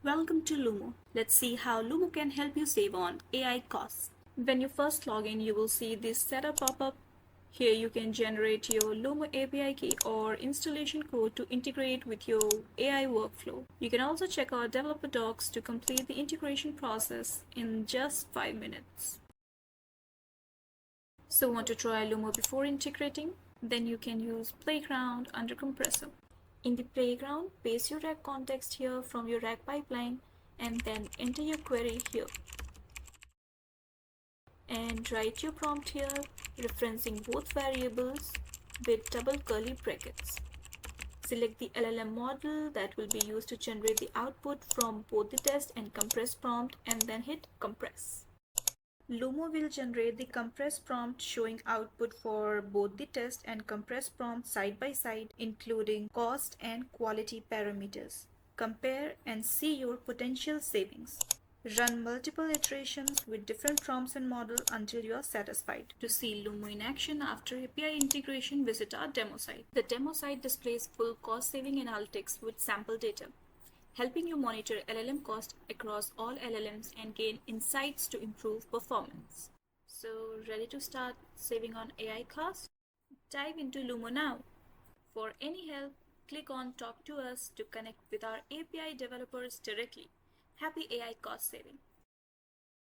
Welcome to LLUMO. Let's see how LLUMO can help you save on AI costs. When you first log in, you will see this setup pop-up. Here you can generate your LLUMO API key or installation code to integrate with your AI workflow. You can also check our developer docs to complete the integration process in just 5 minutes. So want to try LLUMO before integrating? Then you can use Playground under compressor. In the Playground, paste your rack context here from your rack pipeline and then enter your query here. And write your prompt here, referencing both variables with double curly brackets. Select the LLM model that will be used to generate the output from both the test and compress prompt and then hit compress. LLUMO will generate the compress prompt showing output for both the test and compress prompt side by side, including cost and quality parameters. Compare and see your potential savings. Run multiple iterations with different prompts and model until you are satisfied. To see LLUMO in action after API integration, visit our demo site. The demo site displays full cost-saving analytics with sample data, helping you monitor LLM cost across all LLMs and gain insights to improve performance. So, ready to start saving on AI costs? Dive into LLUMO now. For any help, click on Talk to Us to connect with our API developers directly. Happy AI cost saving!